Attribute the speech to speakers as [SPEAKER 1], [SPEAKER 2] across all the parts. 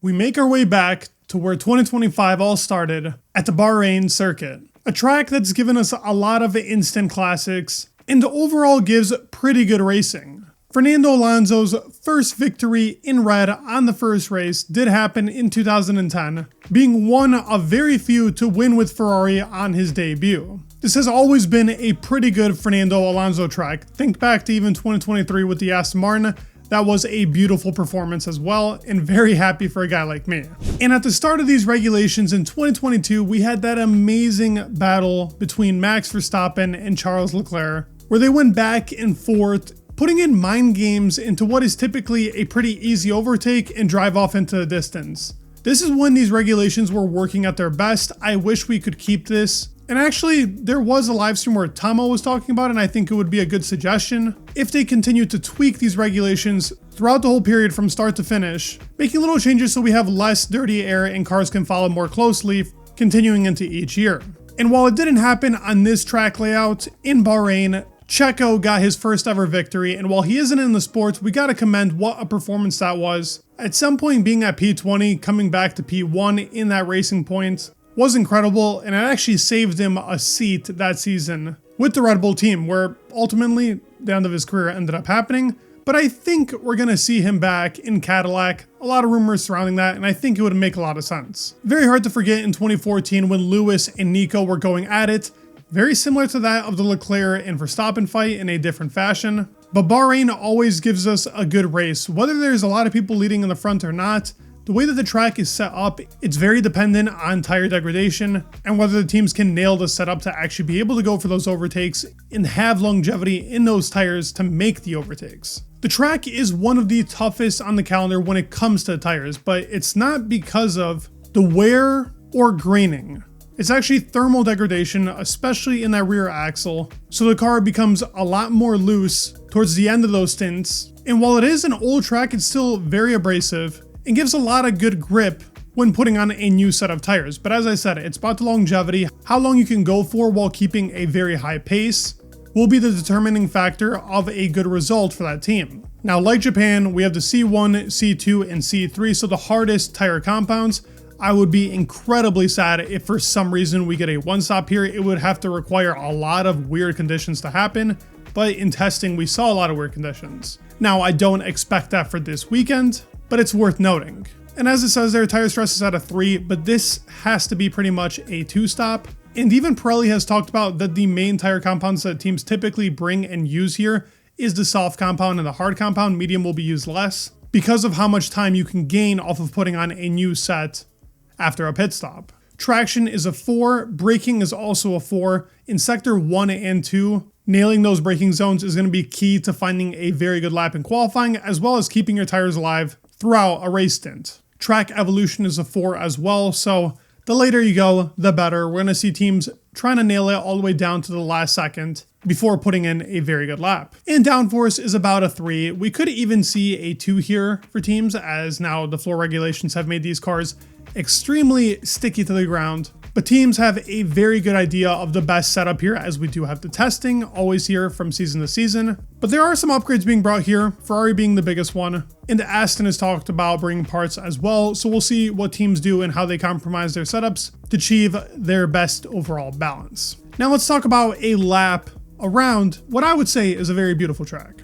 [SPEAKER 1] we make our way back to where 2025 all started, at the Bahrain circuit. A track that's given us a lot of instant classics, and overall gives pretty good racing. Fernando Alonso's first victory in red on the first race did happen in 2010, being one of very few to win with Ferrari on his debut. This has always been a pretty good Fernando Alonso track. Think back to even 2023 with the Aston Martin. That was a beautiful performance as well, and very happy for a guy like me. And at the start of these regulations in 2022, we had that amazing battle between Max Verstappen and Charles Leclerc, where they went back and forth, putting in mind games into what is typically a pretty easy overtake and drive off into the distance. This is when these regulations were working at their best. I wish we could keep this. And actually, there was a live stream where Tomo was talking about it, and I think it would be a good suggestion if they continue to tweak these regulations throughout the whole period from start to finish, making little changes so we have less dirty air and cars can follow more closely, continuing into each year. And while it didn't happen on this track layout in Bahrain, Checo got his first ever victory, and while he isn't in the sport, we gotta commend what a performance that was. At some point being at P20, coming back to P1 in that racing point was incredible, and it actually saved him a seat that season with the Red Bull team, where ultimately the end of his career ended up happening. But I think we're gonna see him back in Cadillac. A lot of rumors surrounding that, and I think it would make a lot of sense. Very hard to forget in 2014 when Lewis and Nico were going at it. Very similar to that of the Leclerc and Verstappen fight in a different fashion. But Bahrain always gives us a good race. Whether there's a lot of people leading in the front or not, the way that the track is set up, it's very dependent on tire degradation and whether the teams can nail the setup to actually be able to go for those overtakes and have longevity in those tires to make the overtakes. The track is one of the toughest on the calendar when it comes to tires, but it's not because of the wear or graining. It's actually thermal degradation, especially in that rear axle, so the car becomes a lot more loose towards the end of those stints. And while it is an old track, it's still very abrasive and gives a lot of good grip when putting on a new set of tires. But as I said, it's about the longevity. How long you can go for while keeping a very high pace will be the determining factor of a good result for that team. Now, like Japan, we have the C1, C2, and C3, so the hardest tire compounds. I would be incredibly sad if for some reason we get a one-stop here. It would have to require a lot of weird conditions to happen, but in testing we saw a lot of weird conditions. Now, I don't expect that for this weekend, but it's worth noting. And as it says there, tire stress is at a 3, but this has to be pretty much a 2-stop. And even Pirelli has talked about that the main tire compounds that teams typically bring and use here is the soft compound and the hard compound. Medium will be used less because of how much time you can gain off of putting on a new set after a pit stop. Traction is a 4, braking is also a 4. In sector 1 and 2, nailing those braking zones is going to be key to finding a very good lap in qualifying, as well as keeping your tires alive throughout a race stint. Track evolution is a 4 as well, so the later you go, the better. We're going to see teams trying to nail it all the way down to the last second before putting in a very good lap. And downforce is about a 3. We could even see a 2 here for teams, as now the floor regulations have made these cars extremely sticky to the ground. But teams have a very good idea of the best setup here, as we do have the testing always here from season to season. But there are some upgrades being brought here, Ferrari being the biggest one. And Aston has talked about bringing parts as well, so we'll see what teams do and how they compromise their setups to achieve their best overall balance. Now let's talk about a lap around what I would say is a very beautiful track.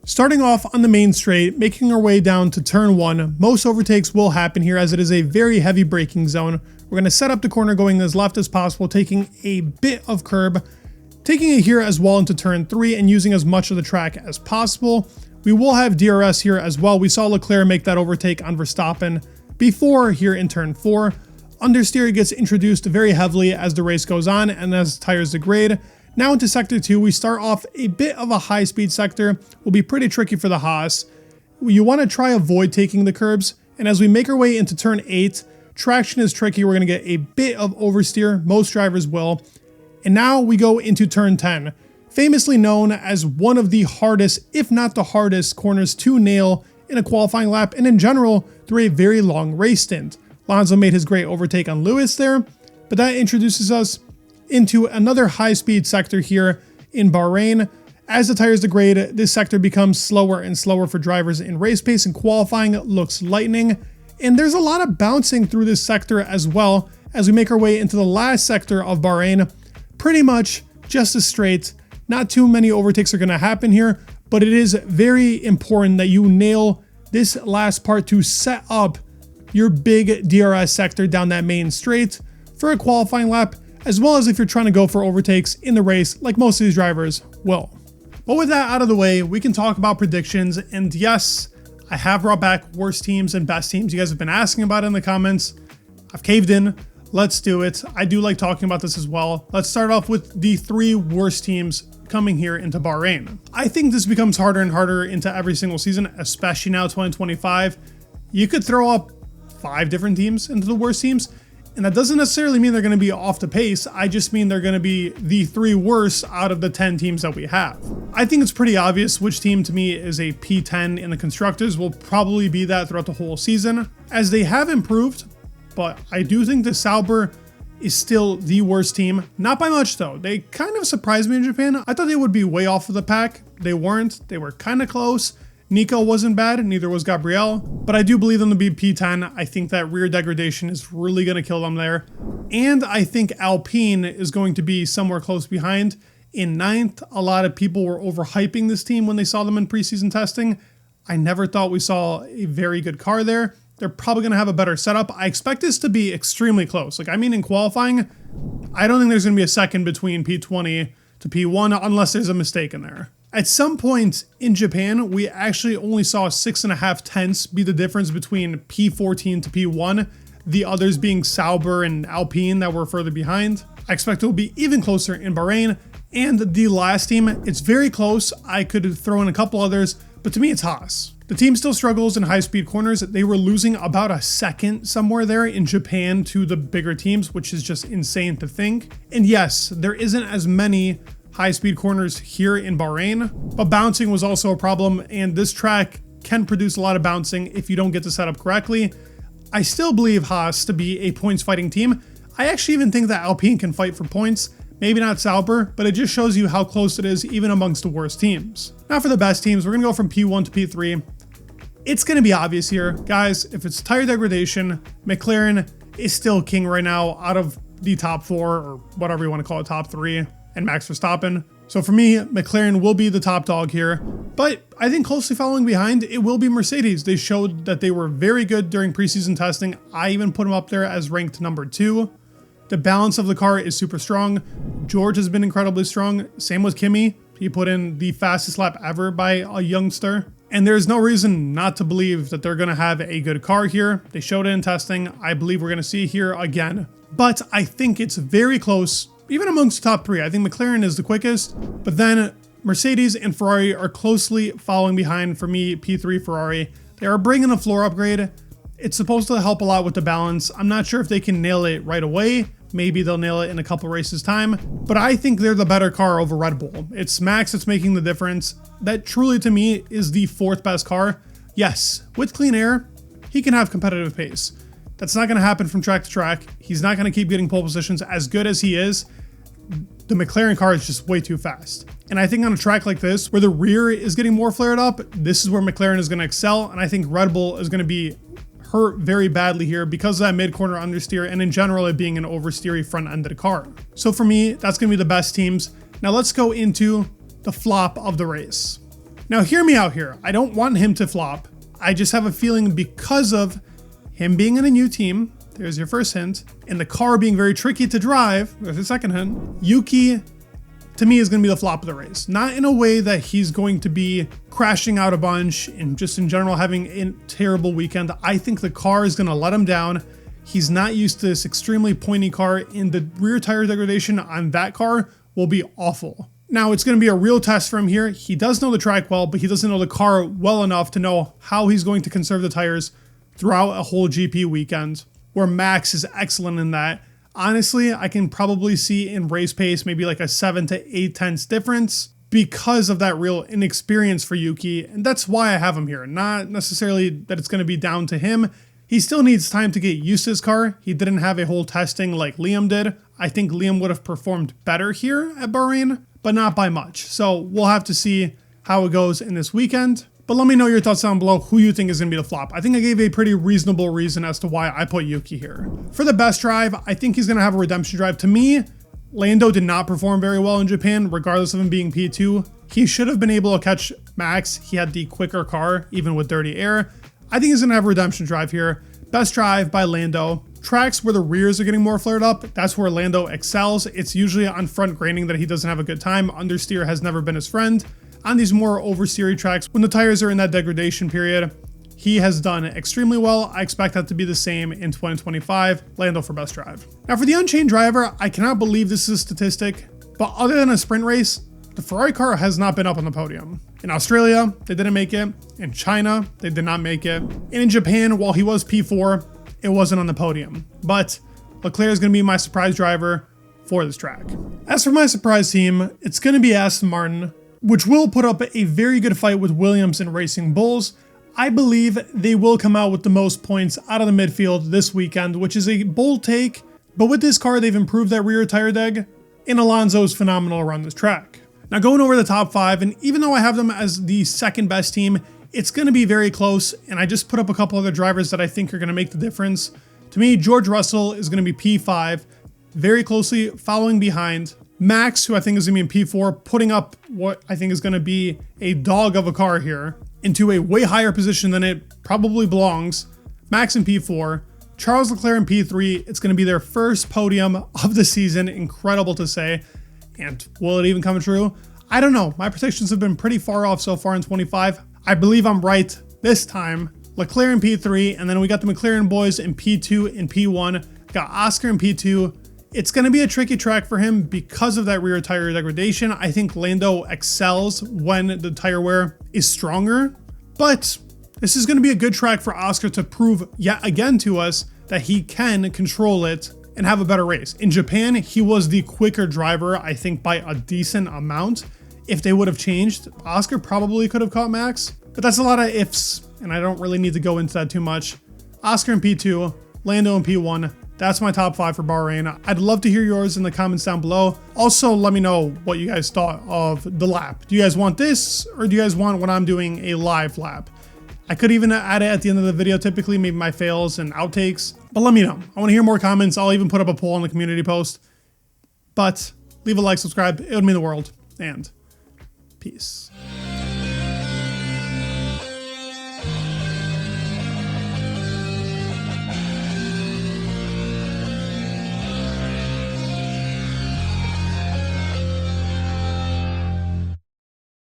[SPEAKER 1] Starting off on the main straight, making our way down to turn 1, most overtakes will happen here as it is a very heavy braking zone. We're going to set up the corner going as left as possible, taking a bit of curb, taking it here as well into turn 3 and using as much of the track as possible. We will have DRS here as well. We saw Leclerc make that overtake on Verstappen before here in turn 4. Understeer gets introduced very heavily as the race goes on and as tires degrade. Now into sector 2, we start off a bit of a high speed sector. Will be pretty tricky for the Haas. You want to try avoid taking the curbs, and as we make our way into turn 8, traction is tricky. We're going to get a bit of oversteer. Most drivers will. And now we go into turn 10, famously known as one of the hardest, if not the hardest, corners to nail in a qualifying lap and in general through a very long race stint. Alonso made his great overtake on Lewis there, but that introduces us into another high-speed sector here in Bahrain. As the tires degrade, this sector becomes slower and slower for drivers in race pace, and qualifying looks lightning. And there's a lot of bouncing through this sector as well as we make our way into the last sector of Bahrain. Pretty much just as straight. Not too many overtakes are going to happen here, but it is very important that you nail this last part to set up your big DRS sector down that main straight for a qualifying lap, as well as if you're trying to go for overtakes in the race like most of these drivers will. But with that out of the way, we can talk about predictions. And yes, I have brought back worst teams and best teams. You guys have been asking about it in the comments. I've caved in. Let's do it. I do like talking about this as well. Let's start off with the 3 worst teams coming here into Bahrain. I think this becomes harder and harder into every single season, especially now 2025. You could throw up 5 different teams into the worst teams, and that doesn't necessarily mean they're going to be off the pace. I just mean they're going to be the 3 worst out of the 10 teams that we have. I think it's pretty obvious which team to me is a P10 in the constructors. Will probably be that throughout the whole season, as they have improved, but I do think the Sauber is still the worst team. Not by much though. They kind of surprised me in Japan. I thought they would be way off of the pack. They weren't. They were kind of close. Nico wasn't bad, neither was Gabriel, but I do believe them to be P10. I think that rear degradation is really going to kill them there. And I think Alpine is going to be somewhere close behind in 9th. A lot of people were overhyping this team when they saw them in preseason testing. I never thought we saw a very good car there. They're probably going to have a better setup. I expect this to be extremely close. Like, I mean, in qualifying, I don't think there's going to be a second between P20 to P1 unless there's a mistake in there. At some point in Japan, we actually only saw 6.5 tenths be the difference between P14 to P1, the others being Sauber and Alpine that were further behind. I expect it will be even closer in Bahrain. And the last team, it's very close. I could throw in a couple others, but to me it's Haas. The team still struggles in high-speed corners. They were losing about a second somewhere there in Japan to the bigger teams, which is just insane to think. And yes, there isn't as many high-speed corners here in Bahrain, but bouncing was also a problem, and this track can produce a lot of bouncing if you don't get the setup correctly. I still believe Haas to be a points-fighting team. I actually even think that Alpine can fight for points. Maybe not Sauber, but it just shows you how close it is even amongst the worst teams. Now for the best teams, we're going to go from P1 to P3. It's going to be obvious here. Guys, if it's tire degradation, McLaren is still king right now out of the top 4, or whatever you want to call it, top 3, and Max Verstappen. So for me, McLaren will be the top dog here, but I think closely following behind, it will be Mercedes. They showed that they were very good during preseason testing. I even put them up there as ranked number 2. The balance of the car is super strong. George has been incredibly strong. Same with Kimi. He put in the fastest lap ever by a youngster. And there's no reason not to believe that they're going to have a good car here. They showed it in testing. I believe we're going to see here again. But I think it's very close, even amongst the top 3. I think McLaren is the quickest. But then Mercedes and Ferrari are closely following behind. For me, P3 Ferrari. They are bringing a floor upgrade. It's supposed to help a lot with the balance. I'm not sure if they can nail it right away. Maybe they'll nail it in a couple races time, but I think they're the better car over Red Bull. It's Max that's making the difference. That truly to me is the 4th best car. Yes, with clean air, he can have competitive pace. That's not going to happen from track to track. He's not going to keep getting pole positions as good as he is. The McLaren car is just way too fast. And I think on a track like this, where the rear is getting more flared up, this is where McLaren is going to excel. And I think Red Bull is going to be hurt very badly here because of that mid-corner understeer and in general it being an oversteery front-ended car. So for me, that's going to be the best teams. Now let's go into the flop of the race. Now hear me out here. I don't want him to flop. I just have a feeling because of him being in a new team, there's your first hint, and the car being very tricky to drive, there's the second hint, Yuki to me is going to be the flop of the race. Not in a way that he's going to be crashing out a bunch and just in general having a terrible weekend. I think the car is going to let him down. He's not used to this extremely pointy car, and the rear tire degradation on that car will be awful. Now it's going to be a real test for him here. He does know the track well, but he doesn't know the car well enough to know how he's going to conserve the tires throughout a whole GP weekend, where Max is excellent in that. Honestly, I can probably see in race pace maybe like a 7 to 8 tenths difference because of that real inexperience for Yuki, and that's why I have him here. Not necessarily that it's going to be down to him. He still needs time to get used to his car. He didn't have a whole testing like Liam did. I think Liam would have performed better here at Bahrain, but not by much. So we'll have to see how it goes in this weekend. But let me know your thoughts down below who you think is going to be the flop. I think I gave a pretty reasonable reason as to why I put Yuki here. For the best drive, I think he's going to have a redemption drive. To me, Lando did not perform very well in Japan, regardless of him being P2. He should have been able to catch Max. He had the quicker car, even with dirty air. I think he's going to have a redemption drive here. Best drive by Lando. Tracks where the rears are getting more flared up, that's where Lando excels. It's usually on front graining that he doesn't have a good time. Understeer has never been his friend. On these more oversteery tracks, when the tires are in that degradation period, he has done extremely well. I expect that to be the same in 2025. Lando for best drive. Now for the Unchained driver, I cannot believe this is a statistic, but other than a sprint race, the Ferrari car has not been up on the podium. In Australia, they didn't make it. In China, they did not make it. And in Japan, while he was P4, it wasn't on the podium. But Leclerc is going to be my surprise driver for this track. As for my surprise team, it's going to be Aston Martin, which will put up a very good fight with Williams and Racing Bulls. I believe they will come out with the most points out of the midfield this weekend, which is a bold take, but with this car, they've improved that rear tire deg, and Alonso is phenomenal around this track. Now going over the top 5, and even though I have them as the second best team, it's going to be very close, and I just put up a couple other drivers that I think are going to make the difference. To me, George Russell is going to be P5, very closely following behind. Max, who I think is going to be in P4, putting up what I think is going to be a dog of a car here into a way higher position than it probably belongs. Max in P4, Charles Leclerc in P3. It's going to be their first podium of the season. Incredible to say. And will it even come true? I don't know. My predictions have been pretty far off so far in 25. I believe I'm right this time. Leclerc in P3, and then we got the McLaren boys in P2 and P1. Got Oscar in P2. It's going to be a tricky track for him because of that rear tire degradation. I think Lando excels when the tire wear is stronger, but this is going to be a good track for Oscar to prove yet again to us that he can control it and have a better race. In Japan, he was the quicker driver, I think by a decent amount. If they would have changed, Oscar probably could have caught Max, but that's a lot of ifs, and I don't really need to go into that too much. Oscar in P2, Lando in P1. That's my top 5 for Bahrain. I'd love to hear yours in the comments down below. Also, let me know what you guys thought of the lap. Do you guys want this, or do you guys want when I'm doing a live lap? I could even add it at the end of the video, typically, maybe my fails and outtakes. But let me know. I want to hear more comments. I'll even put up a poll on the community post. But leave a like, subscribe. It would mean the world. And peace.